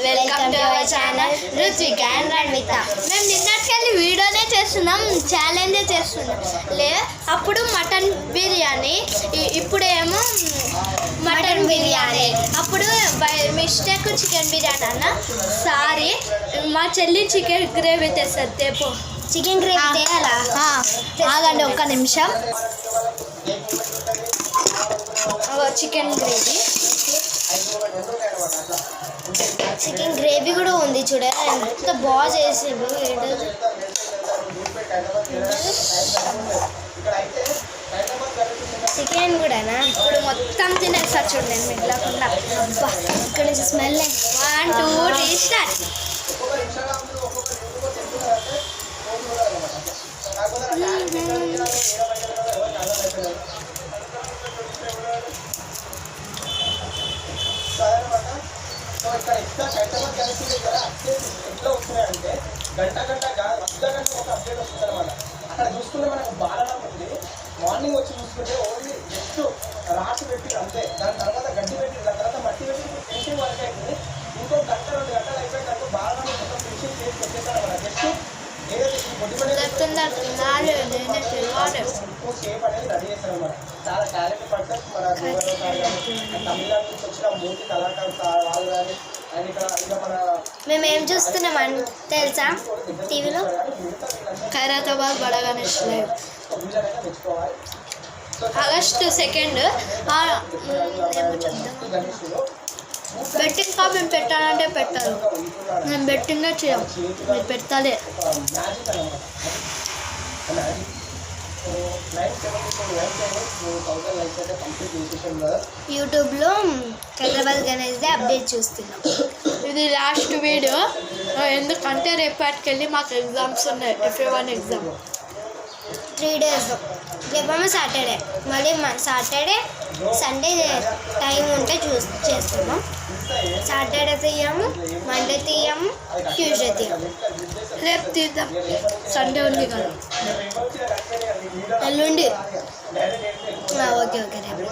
Welcome to our channel Ruchika and Ranvitha. మేము నిన్నటికెళ్ళి వీడియోనే చేస్తున్నాం, ఛాలెంజే చేస్తున్నాం. అప్పుడు మటన్ బిర్యానీ, ఇప్పుడేమో మటన్ బిర్యానీ. అప్పుడు బై మిస్టేక్ చికెన్ బిర్యానీ అన్న. సారీ, మా చెల్లి చికెన్ గ్రేవీ తెస్తుంది. తేపో చికెన్ గ్రేవీ చేయాలా? ఆగండి ఒక్క నిమిషం. చికెన్ గ్రేవీ, చికెన్ గ్రేవీ కూడా ఉంది చూడాలి. ఎంత బాగా చేసేది. చికెన్ కూడానా? ఇప్పుడు మొత్తం తినేస్తా చూడండి మిగలకుండా. ఇక్కడ నుంచి స్మెల్ 1 2 3 స్టార్ట్. ఇక్కడ ఎట్లా హైదరాబాద్ కలిసి కదా అప్డేట్స్ ఎట్లా వస్తున్నాయంటే గంట అర్ధగంట ఒక అప్డేట్ వస్తుంది అనమాట. అక్కడ చూసుకుంటే మనకు బాలడం ఉంది. మార్నింగ్ వచ్చి చూసుకుంటే ఓన్లీ జస్ట్ రాసి పెట్టి అంతే. దాని తర్వాత గడ్డి పెట్టి, దాని తర్వాత మట్టి పెట్టి ఫినిషింగ్ వరకు అవుతుంది. ఇంకో గంట 2 గంటలు అయిపోయినట్టు బాలడం మొత్తం ఫినిషింగ్ చేసి పెట్టేస్తారు అనమాట. జస్ట్ ఏదైతే బొడ్డి షేప్ అనేది రెడీ చేస్తారు అనమాట. చాలా టాలెంట్ పర్సన్స్ మన గోవాలో కానీ తమిళనాడు నుంచి వచ్చిన మూర్తి కళాకారులు వాళ్ళు కానీ. అండ్ ఇక్కడ మన మేము ఏం చూస్తున్నామని తెలుసా టీవీలో? ఖైరతాబాద్ బడా గణేష్ లైవ్ ఆగస్టు 2. బెట్టింగ్ కా మేము పెట్టాలంటే పెట్టాలి. మేము బెట్టింగే చేయం, మీరు పెట్టాలి. యూట్యూబ్లో హైదరాబాద్ గణేష్దే అప్డేట్ చూస్తున్నాం. ఇది లాస్ట్ వీడియో, ఎందుకంటే రేపటికెళ్ళి మాకు ఎగ్జామ్స్ ఉన్నాయి. FA1 exam 3 days. రేపేమో సాటర్డే, మళ్ళీ సాటర్డే సండే టైం ఉంటే చేస్తున్నాం. సాటర్డే తీయము, మండే తీయము, ట్యూస్డే తీయము. రేపు తీద్దాం, సండే ఉంది కదా. ఎల్లుండి ఓకే రేపు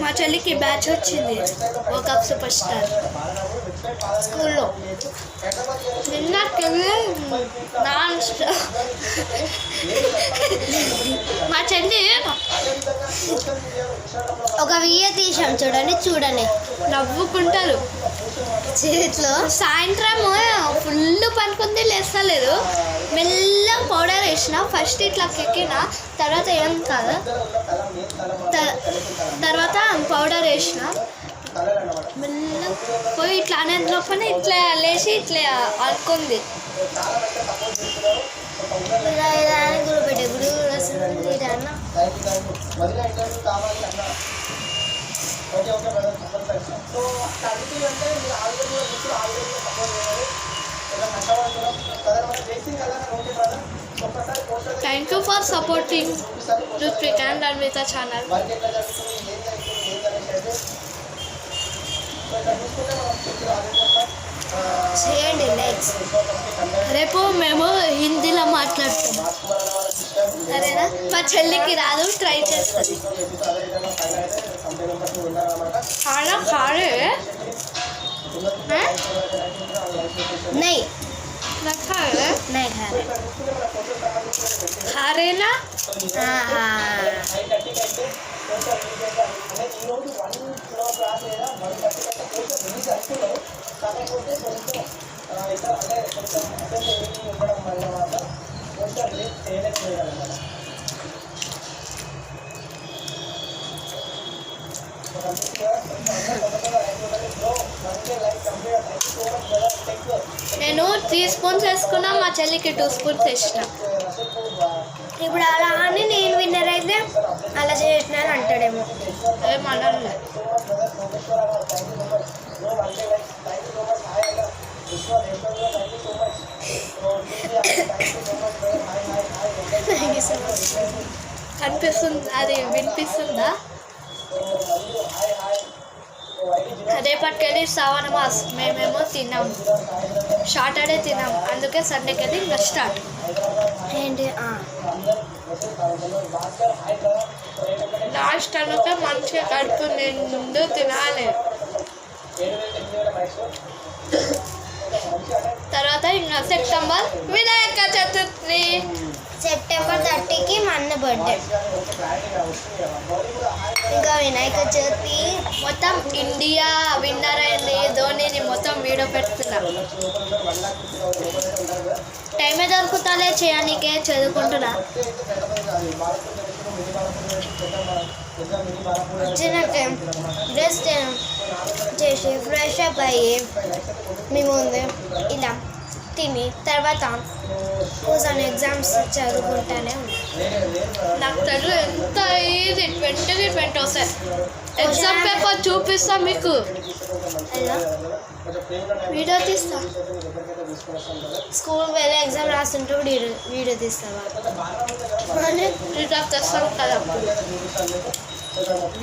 మా చెల్లికి బ్యాచ్ వచ్చింది, వోకప్ సూపర్ స్టార్ స్కూల్లో. నిన్నకెళ్ళి నాన్ స్టాప్ మా చెల్లి ఒక వీడియో తీసాం చూడండి నవ్వుకుంటారు చేతిలో. సాయంత్రం ఫుల్ పనుకుంది, లేస్తలేదు. మెల్లగా పౌడర్ వేసిన, ఫస్ట్ ఇట్లా కెక్కిన, తర్వాత ఏం కాదు, తర్వాత పౌడర్ వేసిన, మెల్లగా పోయి ఇట్లా అనేది లోపల ఇట్లా లేచి ఇట్లా అనుకుంది. ఇలా అని గుడిపెట్టే గుడి వస్తుంది అన్న. Thank you for supporting Rutvika and रणविता channel. చేయండి నెక్స్ట్. రేపు మేము హిందీలో మాట్లాడతాం, సరేనా? మా చెల్లికి రాదు, ట్రై చేస్తుంది. खाना खा रहे हैं? नहीं ना खा रहे? नहीं खा रहे. खा रहे ना? నేను 3 స్పూన్స్ వేసుకున్నా, మా చెల్లికి 2 స్పూన్స్ వేసిన. ఇప్పుడు అలా అని నేను విన్నర్ అయితే అలా చేసినాను అంటాడేమో. ఏమన్నా కనిపిస్తుంది, అది వినిపిస్తుందా? రేపటికెళ్ళి శ్రావణ మాస్ మేమేమో తిన్నాం, సాటర్డే తిన్నాం, అందుకే సండేకి వెళ్ళి ఇంకా స్టార్ట్. ఏంటి లాస్ట్ అనుక మంచిగా కడుపు నిండు తినాలి. తర్వాత ఇంకా సెప్టెంబర్ వినాయక చతుర్థి. సెప్టెంబర్ 30కి మా అన్న బర్త్డే. ఇంకా వినాయక చవితి మొత్తం ఇండియా విన్నర్ అయింది, ధోనిని మొత్తం వీడియో పెడుతున్నా. టైమే దొరుకుతాలే చేయడానికే, చదువుకుంటున్నా. వచ్చినాక డ్రెస్ చేసి ఫ్రెష్ అప్ అయ్యి మేము ఇలా తిని తర్వాత కూర్చొని ఎగ్జామ్స్ చదువుకుంటానే ఉన్నాం. నాకు తెలుగు ఎంత ఈజీ, 20 వస్తాయి. ఎగ్జామ్ పేపర్ చూపిస్తా మీకు, అలా వీడియో తీస్తా. స్కూల్కి వెళ్ళి ఎగ్జామ్ రాస్తుంటే వీడియో తీస్తావా? రిజల్ట్ తెస్తాం కదా.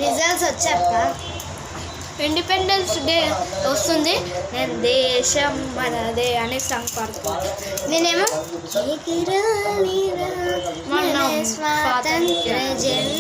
రిజల్ట్స్ వచ్చాక ఇండిపెండెన్స్ డే వస్తుంది, నేను దేశం మనదే అనే సాంగ్ పాడుతున్నాను. నేనేమో మనం స్వాతంత్ర జన్